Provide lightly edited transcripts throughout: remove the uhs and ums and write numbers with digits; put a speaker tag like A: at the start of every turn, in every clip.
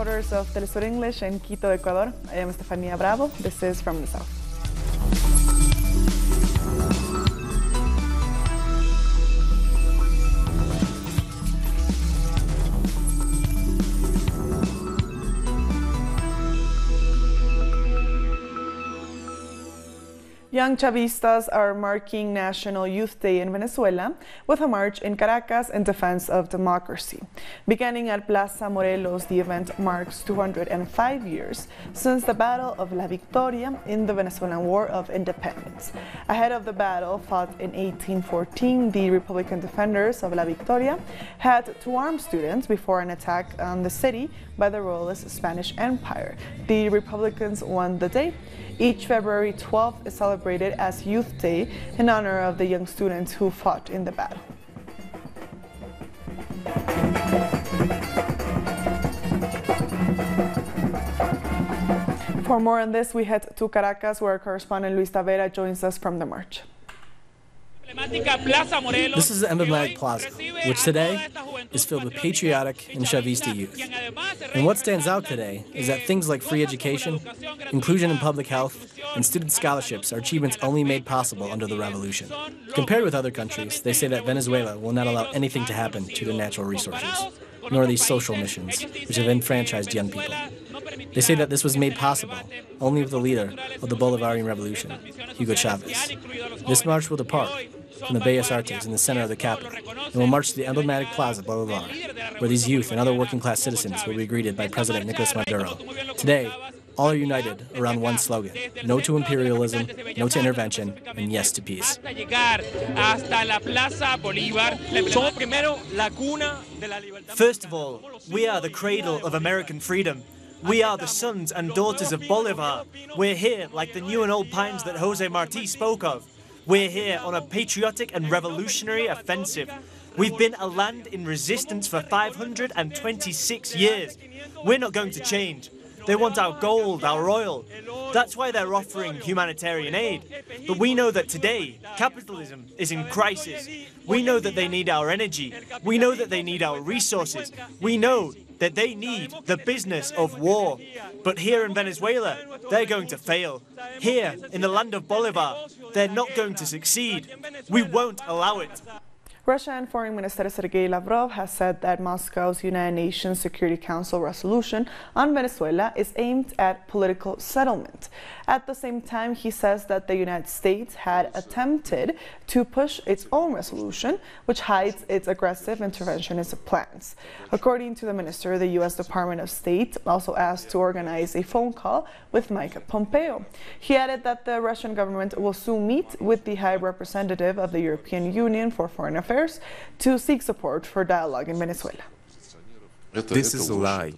A: headquarters of Telesur English in Quito, Ecuador. I am Estefania Bravo. This is From the South. Young Chavistas are marking National Youth Day in Venezuela with a march in Caracas in defense of democracy. Beginning at Plaza Morelos, the event marks 205 years since the Battle of La Victoria in the Venezuelan War of Independence. Ahead of the battle fought in 1814, the Republican defenders of La Victoria had to arm students before an attack on the city by the royalist Spanish Empire. The Republicans won the day. Each February 12th is celebrated as Youth Day in honor of the young students who fought in the battle. For more on this, we head to Caracas, where our correspondent Luis Tavera joins us from the march.
B: This is the emblematic plaza, which today is filled with patriotic and Chavista youth. And what stands out today is that things like free education, inclusion in public health, and student scholarships are achievements only made possible under the revolution. Compared with other countries, they say that Venezuela will not allow anything to happen to their natural resources, nor these social missions, which have enfranchised young people. They say that this was made possible only with the leader of the Bolivarian Revolution, Hugo Chavez. This march will depart from the Bellas Artes in the center of the capital and will march to the emblematic Plaza Bolivar, where these youth and other working-class citizens will be greeted by President Nicolas Maduro. Today, all are united around one slogan: no to imperialism, no to intervention, and yes to peace.
C: First of all, we are the cradle of American freedom. We are the sons and daughters of Bolivar. We're here like the new and old pines that Jose Marti spoke of. We're here on a patriotic and revolutionary offensive. We've been a land in resistance for 526 years. We're not going to change. They want our gold, our oil. That's why they're offering humanitarian aid. But we know that today, capitalism is in crisis. We know that they need our energy. We know that they need our resources. We know that they need the business of war. But here in Venezuela, they're going to fail. Here, in the land of Bolivar, they're not going to succeed. We won't allow it.
A: Russian Foreign Minister Sergei Lavrov has said that Moscow's United Nations Security Council resolution on Venezuela is aimed at political settlement. At the same time, he says that the United States had attempted to push its own resolution, which hides its aggressive interventionist plans. According to the minister, the U.S. Department of State also asked to organize a phone call with Mike Pompeo. He added that the Russian government will soon meet with the High Representative of the European Union for Foreign Affairs to seek support for dialogue in Venezuela.
D: This is a lie.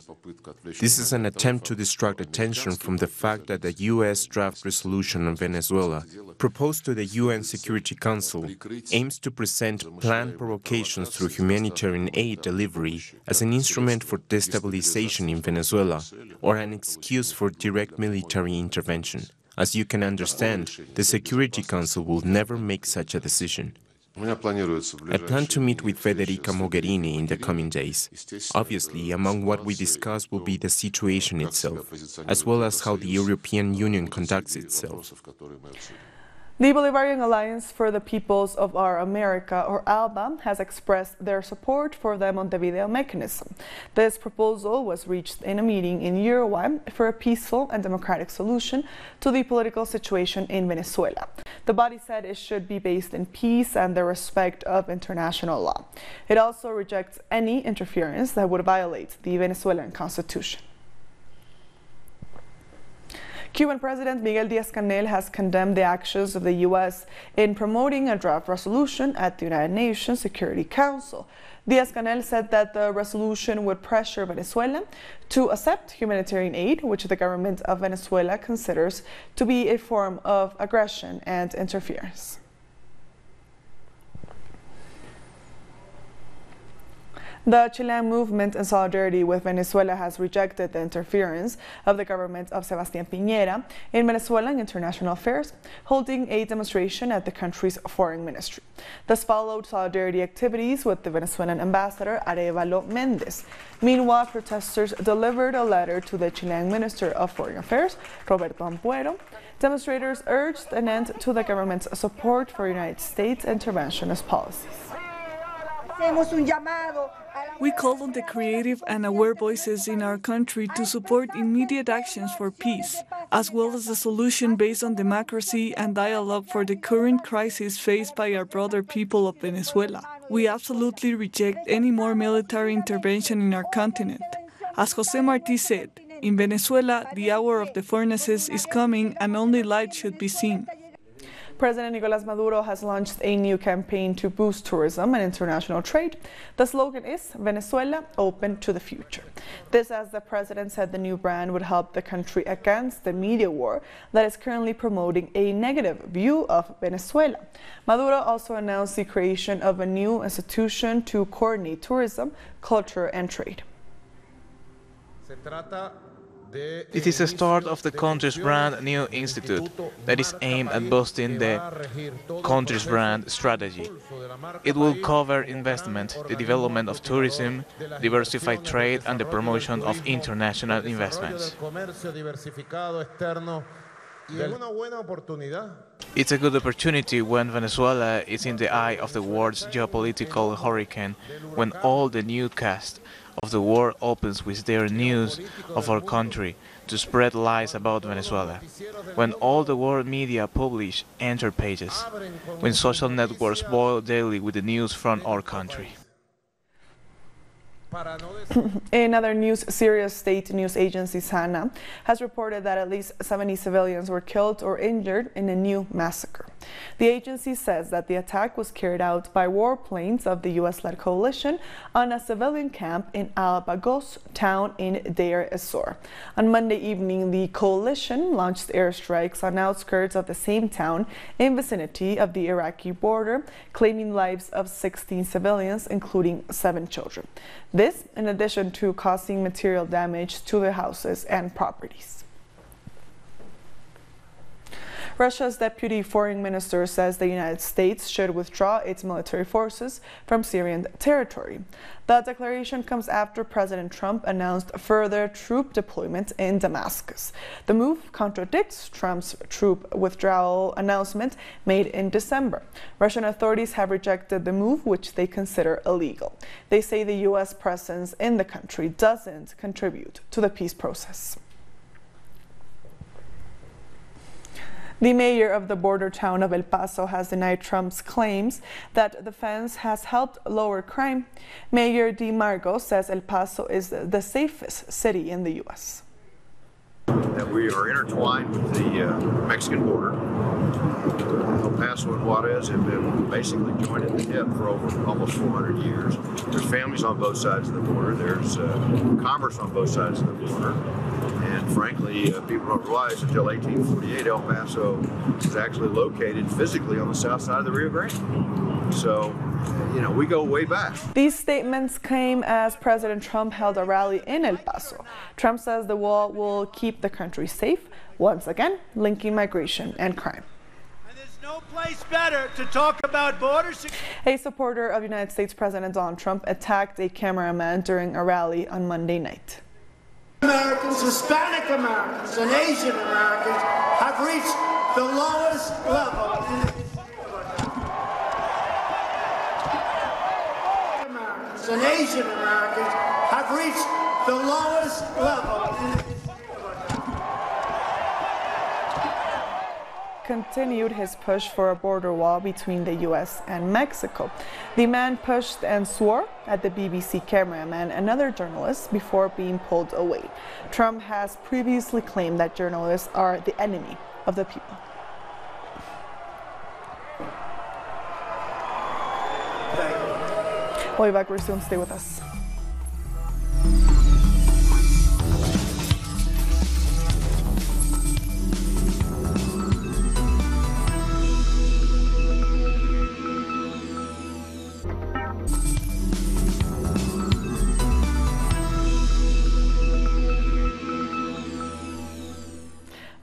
D: This is an attempt to distract attention from the fact that the U.S. draft resolution on Venezuela, proposed to the UN Security Council, aims to present planned provocations through humanitarian aid delivery as an instrument for destabilization in Venezuela or an excuse for direct military intervention. As you can understand, the Security Council will never make such a decision. I plan to meet with Federica Mogherini in the coming days. Obviously, among what we discuss will be the situation itself, as well as how the European Union conducts itself.
A: The Bolivarian Alliance for the Peoples of Our America, or ALBA, has expressed their support for the Montevideo mechanism. This proposal was reached in a meeting in Uruguay for a peaceful and democratic solution to the political situation in Venezuela. The body said it should be based in peace and the respect of international law. It also rejects any interference that would violate the Venezuelan constitution. Cuban President Miguel Díaz-Canel has condemned the actions of the U.S. in promoting a draft resolution at the United Nations Security Council. Díaz-Canel said that the resolution would pressure Venezuela to accept humanitarian aid, which the government of Venezuela considers to be a form of aggression and interference. The Chilean movement in solidarity with Venezuela has rejected the interference of the government of Sebastián Piñera in Venezuelan international affairs, holding a demonstration at the country's foreign ministry. This followed solidarity activities with the Venezuelan ambassador Arevalo Méndez. Meanwhile, protesters delivered a letter to the Chilean Minister of Foreign Affairs, Roberto Ampuero. Demonstrators urged an end to the government's support for United States interventionist policies.
E: We call on the creative and aware voices in our country to support immediate actions for peace, as well as a solution based on democracy and dialogue for the current crisis faced by our brother people of Venezuela. We absolutely reject any more military intervention in our continent. As José Martí said, in Venezuela, the hour of the furnaces is coming and only light should be seen.
A: President Nicolás Maduro has launched a new campaign to boost tourism and international trade. The slogan is Venezuela, open to the future. This, as the president said, the new brand would help the country against the media war that is currently promoting a negative view of Venezuela. Maduro also announced the creation of a new institution to coordinate tourism, culture and trade.
F: It is the start of the country's brand new institute that is aimed at boosting the country's brand strategy. It will cover investment, the development of tourism, diversified trade, and the promotion of international investments. It's a good opportunity when Venezuela is in the eye of the world's geopolitical hurricane, when all the newscasts of the world opens with their news of our country to spread lies about Venezuela, when all the world media publish enter pages, when social networks boil daily with the news from our country.
A: In other news, Syria's state news agency Sana has reported that at least 70 civilians were killed or injured in a new massacre. The agency says that the attack was carried out by warplanes of the US-led coalition on a civilian camp in Al-Bagos town in Deir ez-Zor. On Monday evening, the coalition launched airstrikes on outskirts of the same town in vicinity of the Iraqi border, claiming lives of 16 civilians, including 7 children. This, in addition to causing material damage to their houses and properties. Russia's deputy foreign minister says the United States should withdraw its military forces from Syrian territory. The declaration comes after President Trump announced further troop deployment in Damascus. The move contradicts Trump's troop withdrawal announcement made in December. Russian authorities have rejected the move, which they consider illegal. They say the U.S. presence in the country doesn't contribute to the peace process. The mayor of the border town of El Paso has denied Trump's claims that the fence has helped lower crime. Mayor DeMargo says El Paso is the safest city in the U.S.
G: That we are intertwined with the Mexican border. El Paso and Juarez have been basically joined at the hip for over almost 400 years. There's families on both sides of the border. There's commerce on both sides of the border. And frankly, people don't realize until 1848 El Paso was actually located physically on the south side of the Rio Grande. So, you know, we go way back.
A: These statements came as President Trump held a rally in El Paso. Trump says the wall will keep the country safe, once again linking migration and crime.
H: And there's no place better to talk about border security.
A: A supporter of United States President Donald Trump attacked a cameraman during a rally on Monday night.
H: Americans, Hispanic Americans, and Asian Americans have reached the lowest level Americans and Asian Americans have reached the lowest level
A: continued his push for a border wall between the U.S. and Mexico. The man pushed and swore at the BBC cameraman and other journalists before being pulled away. Trump has previously claimed that journalists are the enemy of the people. We'll be back very soon. Stay with us.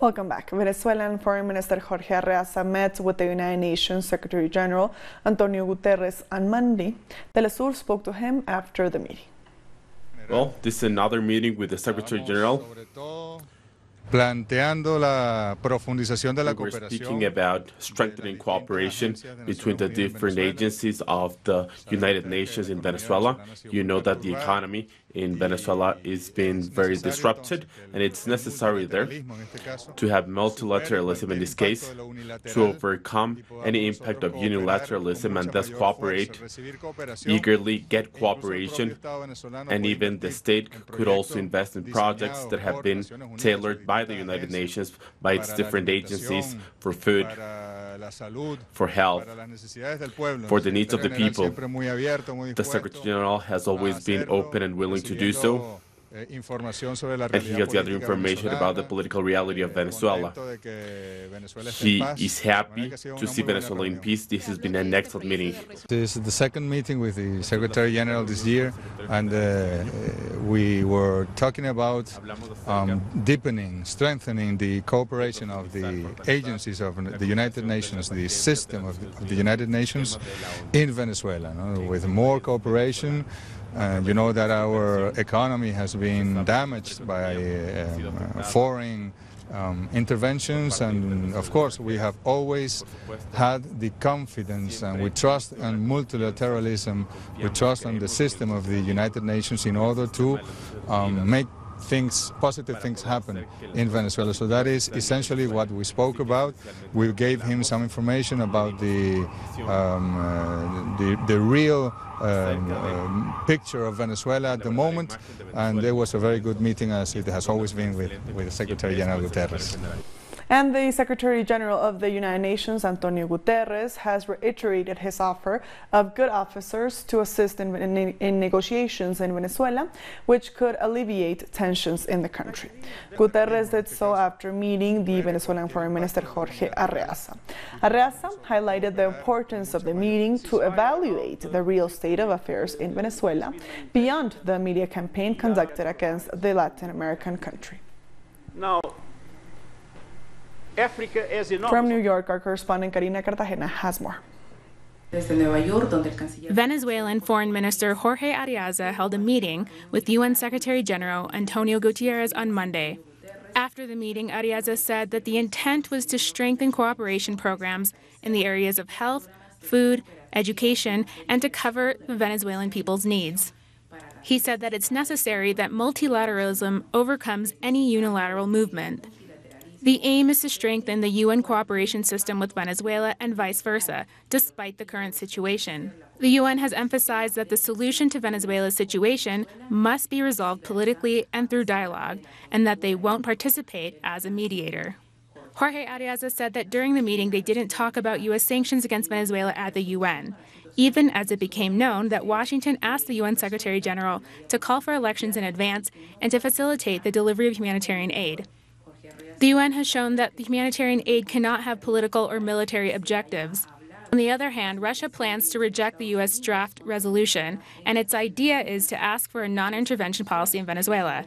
A: Welcome back. Venezuelan Foreign Minister Jorge Arreaza met with the United Nations Secretary General Antonio Guterres on Monday. Telesur spoke to him after the meeting.
I: Well, this is another meeting with the Secretary General.
J: Planteando la profundización de la
I: We're
J: cooperación.
I: speaking about strengthening cooperation between the different agencies of the United Nations in Venezuela. You know that the economy in Venezuela is being very disrupted, and it's necessary there to have multilateralism in this case to overcome any impact of unilateralism and thus cooperate, eagerly get cooperation, and even the state could also invest in projects that have been tailored by the United Nations, by its different agencies, for food, for health, for the needs of the people. The Secretary General has always been open and willing to do so, and he has gathered information about the political reality of Venezuela. He is happy to see Venezuela in peace. This has been an excellent meeting.
J: This is the second meeting with the Secretary General this year, and we were talking about deepening, strengthening the cooperation of the agencies of the United Nations, the system of the United Nations in Venezuela, with more cooperation. You know that our economy has been damaged by foreign interventions, and of course we have always had the confidence, and we trust in multilateralism, we trust in the system of the United Nations in order to make positive things happen in Venezuela. So that is essentially what we spoke about. We gave him some information about the real picture of Venezuela at the moment, and there was a very good meeting, as it has always been, with Secretary General Guterres.
A: And the Secretary General of the United Nations, Antonio Guterres, has reiterated his offer of good officers to assist in negotiations in Venezuela, which could alleviate tensions in the country. Guterres did so after meeting the Venezuelan Foreign Minister Jorge Arreaza. Arreaza highlighted the importance of the meeting to evaluate the real state of affairs in Venezuela beyond the media campaign conducted against the Latin American country.
K: Now, Africa is enormous.
A: From New York, our correspondent Karina Cartagena has more.
L: Venezuelan Foreign Minister Jorge Arreaza held a meeting with UN Secretary General Antonio Guterres on Monday. After the meeting, Arreaza said that the intent was to strengthen cooperation programs in the areas of health, food, education, and to cover the Venezuelan people's needs. He said that it's necessary that multilateralism overcomes any unilateral movement. The aim is to strengthen the UN cooperation system with Venezuela and vice versa, despite the current situation. The UN has emphasized that the solution to Venezuela's situation must be resolved politically and through dialogue, and that they won't participate as a mediator. Jorge Arreaza said that during the meeting they didn't talk about U.S. sanctions against Venezuela at the UN, even as it became known that Washington asked the UN Secretary General to call for elections in advance and to facilitate the delivery of humanitarian aid. The UN has shown that the humanitarian aid cannot have political or military objectives. On the other hand, Russia plans to reject the U.S. draft resolution, and its idea is to ask for a non-intervention policy in Venezuela.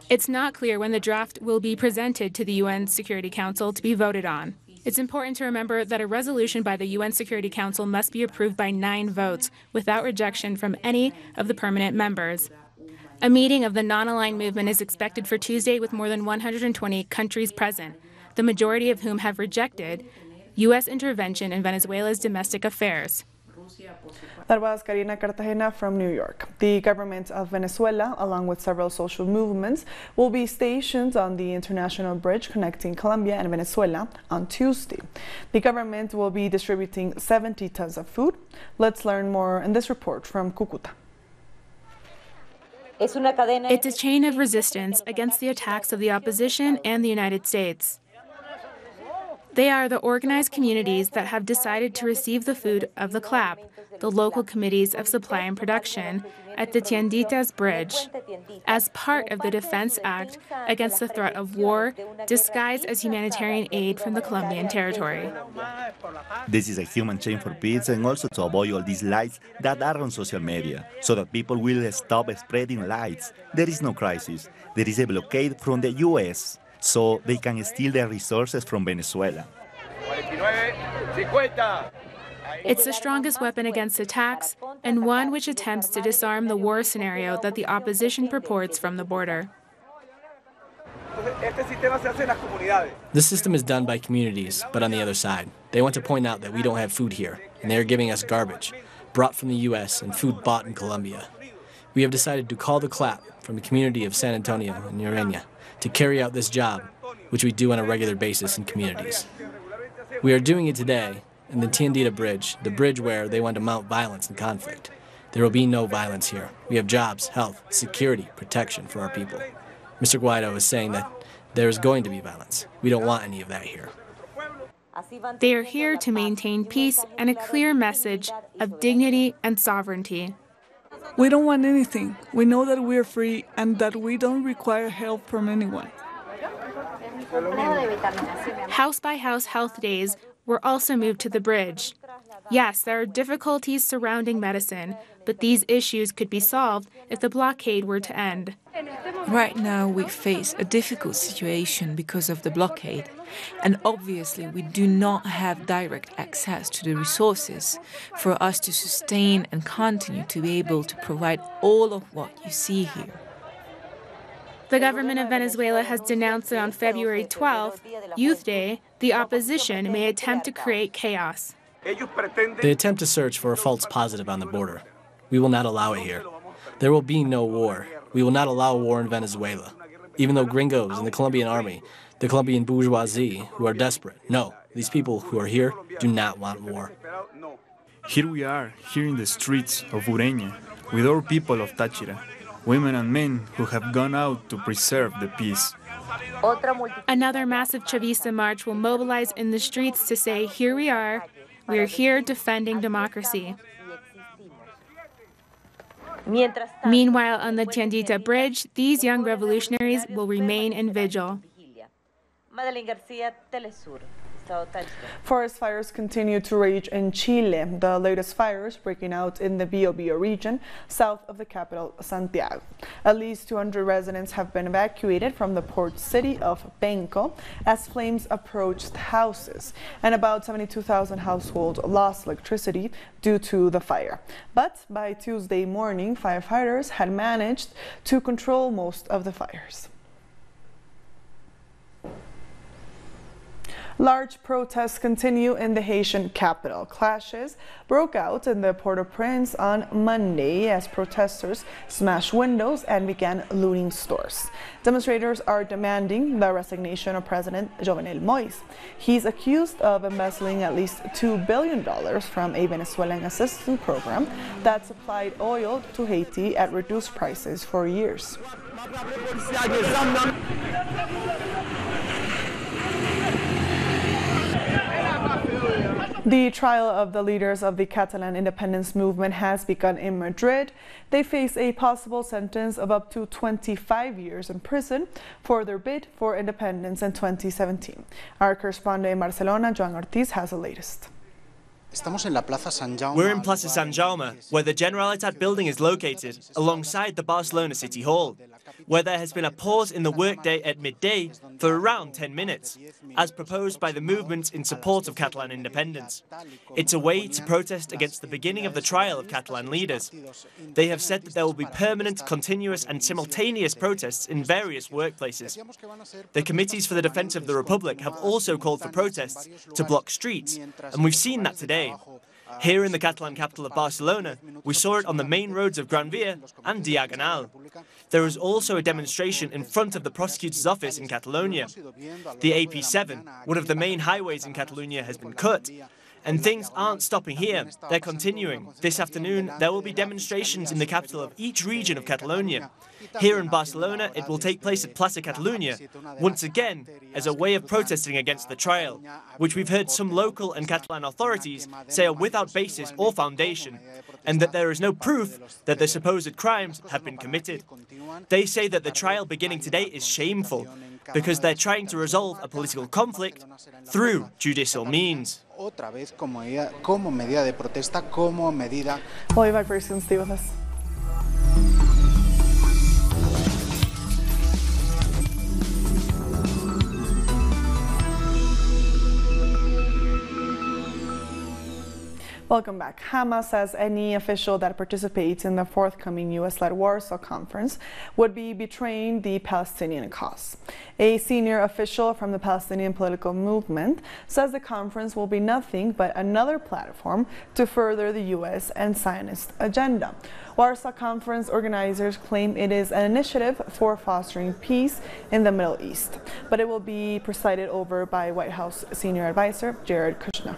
L: It's not clear when the draft will be presented to the UN Security Council to be voted on. It's important to remember that a resolution by the UN Security Council must be approved by 9 votes without rejection from any of the permanent members. A meeting of the non-aligned movement is expected for Tuesday with more than 120 countries present, the majority of whom have rejected U.S. intervention in Venezuela's domestic affairs.
A: That was Karina Cartagena from New York. The government of Venezuela, along with several social movements, will be stationed on the international bridge connecting Colombia and Venezuela on Tuesday. The government will be distributing 70 tons of food. Let's learn more in this report from Cucuta.
L: It's a chain of resistance against the attacks of the opposition and the United States. They are the organized communities that have decided to receive the food of the CLAP, the local committees of supply and production, at the Tienditas Bridge, as part of the Defense Act against the threat of war, disguised as humanitarian aid from the Colombian territory.
M: This is a human chain for peace, and also to avoid all these lies that are on social media, so that people will stop spreading lies. There is no crisis. There is a blockade from the U.S. so they can steal the resources from Venezuela.
L: It's the strongest weapon against attacks, and one which attempts to disarm the war scenario that the opposition purports from the border.
B: This system is done by communities, but on the other side. They want to point out that we don't have food here, and they are giving us garbage, brought from the U.S. and food bought in Colombia. We have decided to call the clap from the community of San Antonio and Ureña to carry out this job, which we do on a regular basis in communities. We are doing it today in the Tiendita Bridge, the bridge where they want to mount violence and conflict. There will be no violence here. We have jobs, health, security, protection for our people. Mr. Guaido is saying that there is going to be violence. We don't want any of that here.
L: They are here to maintain peace and a clear message of dignity and sovereignty.
E: We don't want anything. We know that we are free and that we don't require help from anyone.
L: House-by-house health days were also moved to the bridge. Yes, there are difficulties surrounding medicine, but these issues could be solved if the blockade were to end.
K: Right now, we face a difficult situation because of the blockade, and obviously we do not have direct access to the resources for us to sustain and continue to be able to provide all of what you see here.
L: The government of Venezuela has denounced that on February 12th, Youth Day, the opposition may attempt to create chaos.
B: They attempt to search for a false positive on the border. We will not allow it here. There will be no war. We will not allow war in Venezuela. Even though gringos in the Colombian army, the Colombian bourgeoisie, who are desperate, no, these people who are here do not want war.
N: Here we are, here in the streets of Ureña, with our people of Táchira, women and men who have gone out to preserve the peace.
L: Another massive Chavista march will mobilize in the streets to say, here we are here defending democracy. Meanwhile, on the Tiendita Bridge, these young revolutionaries will remain in vigil.
A: Forest fires continue to rage in Chile, the latest fires breaking out in the Biobío region south of the capital, Santiago. At least 200 residents have been evacuated from the port city of Penco as flames approached houses, and about 72,000 households lost electricity due to the fire. But by Tuesday morning, firefighters had managed to control most of the fires. Large protests continue in the Haitian capital. Clashes broke out in the Port-au-Prince on Monday as protesters smashed windows and began looting stores. Demonstrators are demanding the resignation of President Jovenel Moïse. He's accused of embezzling at least $2 billion from a Venezuelan assistance program that supplied oil to Haiti at reduced prices for years. The trial of the leaders of the Catalan independence movement has begun in Madrid. They face a possible sentence of up to 25 years in prison for their bid for independence in 2017. Our correspondent in Barcelona, Joan Ortiz, has the latest.
C: We're in Plaza San Jaume, where the Generalitat building is located, alongside the Barcelona City Hall, where there has been a pause in the workday at midday for around 10 minutes, as proposed by the movement in support of Catalan independence. It's a way to protest against the beginning of the trial of Catalan leaders. They have said that there will be permanent, continuous and simultaneous protests in various workplaces. The Committees for the Defence of the Republic have also called for protests to block streets, and we've seen that today. Here in the Catalan capital of Barcelona, we saw it on the main roads of Gran Via and Diagonal. There was also a demonstration in front of the prosecutor's office in Catalonia. The AP7, one of the main highways in Catalonia, has been cut. And things aren't stopping here, they're continuing. This afternoon, there will be demonstrations in the capital of each region of Catalonia. Here in Barcelona, it will take place at Plaza Catalunya, once again, as a way of protesting against the trial, which we've heard some local and Catalan authorities say are without basis or foundation, and that there is no proof that the supposed crimes have been committed. They say that the trial beginning today is shameful, because they're trying to resolve a political conflict through judicial means.
A: We'll be back very soon. Stay with us. Welcome back. Hamas says any official that participates in the forthcoming U.S.-led Warsaw Conference would be betraying the Palestinian cause. A senior official from the Palestinian political movement says the conference will be nothing but another platform to further the U.S. and Zionist agenda. Warsaw Conference organizers claim it is an initiative for fostering peace in the Middle East, but it will be presided over by White House senior advisor Jared Kushner.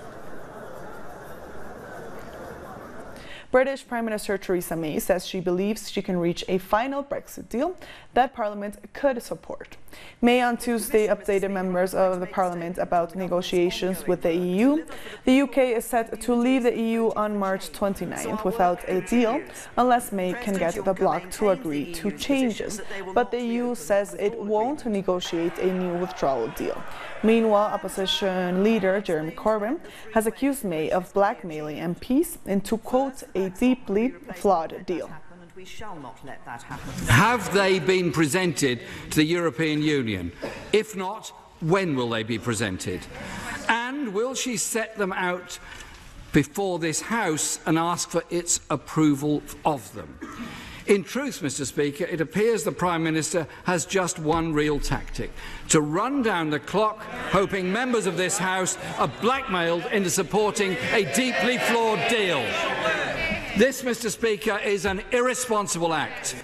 A: British Prime Minister Theresa May says she believes she can reach a final Brexit deal that Parliament could support. May on Tuesday updated members of the Parliament about negotiations with the EU. The UK is set to leave the EU on March 29th without a deal unless May can get the bloc to agree to changes. But the EU says it won't negotiate a new withdrawal deal. Meanwhile, opposition leader Jeremy Corbyn has accused May of blackmailing MPs into, quote, a deeply flawed deal.
O: We shall not let that happen. Have they been presented to the European Union? If not, when will they be presented? And will she set them out before this House and ask for its approval of them? In truth, Mr. Speaker, it appears the Prime Minister has just one real tactic: to run down the clock, hoping members of this House are blackmailed into supporting a deeply flawed deal. This, Mr. Speaker, is an irresponsible act.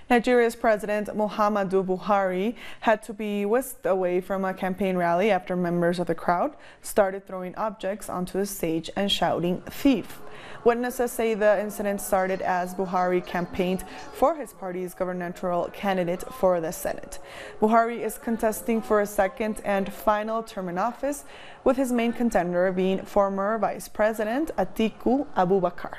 A: Nigeria's President Muhammadu Buhari had to be whisked away from a campaign rally after members of the crowd started throwing objects onto the stage and shouting "thief." Witnesses say the incident started as Buhari campaigned for his party's gubernatorial candidate for the Senate. Buhari is contesting for a second and final term in office, with his main contender being former Vice President Atiku Abubakar.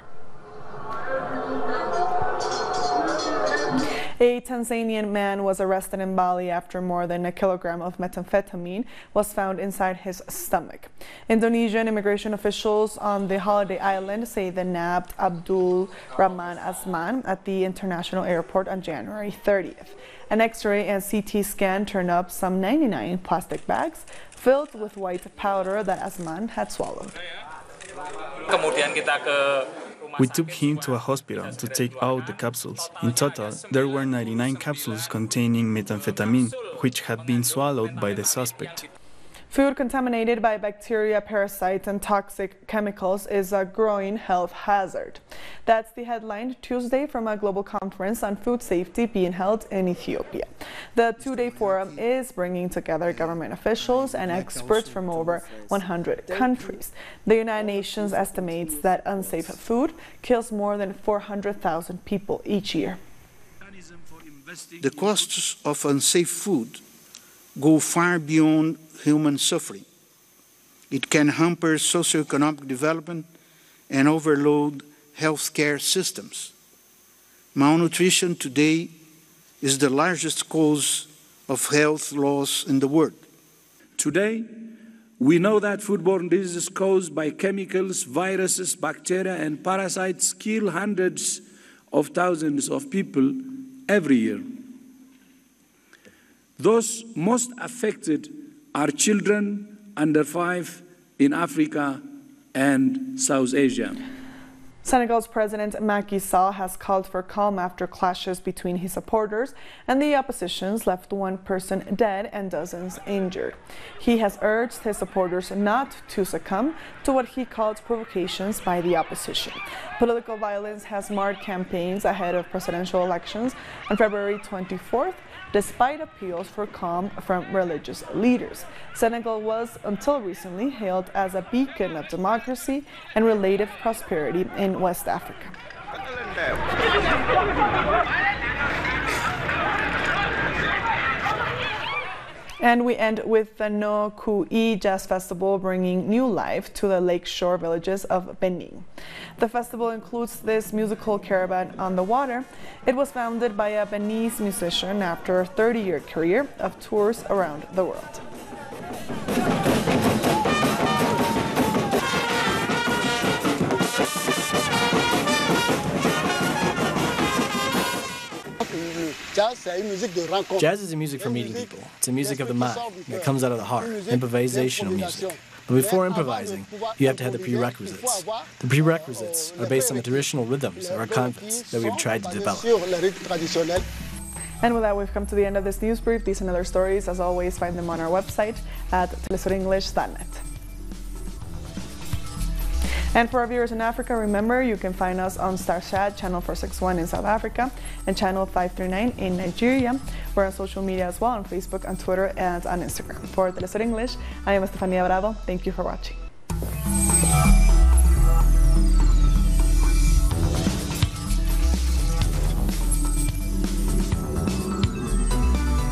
A: A Tanzanian man was arrested in Bali after more than a kilogram of methamphetamine was found inside his stomach. Indonesian immigration officials on the holiday island say they nabbed Abdul Rahman Azman at the international airport on January 30th. An X-ray and CT scan turned up some 99 plastic bags filled with white powder that Azman had swallowed.
N: We took him to a hospital to take out the capsules. In total, there were 99 capsules containing methamphetamine, which had been swallowed by the suspect.
A: Food contaminated by bacteria, parasites, and toxic chemicals is a growing health hazard. That's the headline Tuesday from a global conference on food safety being held in Ethiopia. The two-day forum is bringing together government officials and experts from over 100 countries. The United Nations estimates that unsafe food kills more than 400,000 people each year.
P: The costs of unsafe food go far beyond human suffering. It can hamper socioeconomic development and overload healthcare systems. Malnutrition today is the largest cause of health loss in the world.
Q: Today, we know that foodborne diseases caused by chemicals, viruses, bacteria, and parasites kill hundreds of thousands of people every year. Those most affected are children under 5 in Africa and South Asia.
A: Senegal's President Macky Sall has called for calm after clashes between his supporters and the opposition's left one person dead and dozens injured. He has urged his supporters not to succumb to what he called provocations by the opposition. Political violence has marred campaigns ahead of presidential elections on February 24th, despite appeals for calm from religious leaders. Senegal was, until recently, hailed as a beacon of democracy and relative prosperity in West Africa. And we end with the No Kui Jazz Festival, bringing new life to the lakeshore villages of Benin. The festival includes this musical caravan on the water. It was founded by a Beninese musician after a 30-year career of tours around the world.
B: Jazz is a music for meeting people. It's a music of the mind that comes out of the heart, improvisational music. But before improvising, you have to have the prerequisites. The prerequisites are based on the traditional rhythms of our convents that we've tried to develop.
A: And with that, we've come to the end of this news brief. These and other stories, as always, find them on our website at telesurenglish.net. And for our viewers in Africa, remember you can find us on Starshad, channel 461 in South Africa, and channel 539 in Nigeria. We're on social media as well, on Facebook, on Twitter, and on Instagram. For Telesur English, I am Estefania Bravo. Thank you for watching.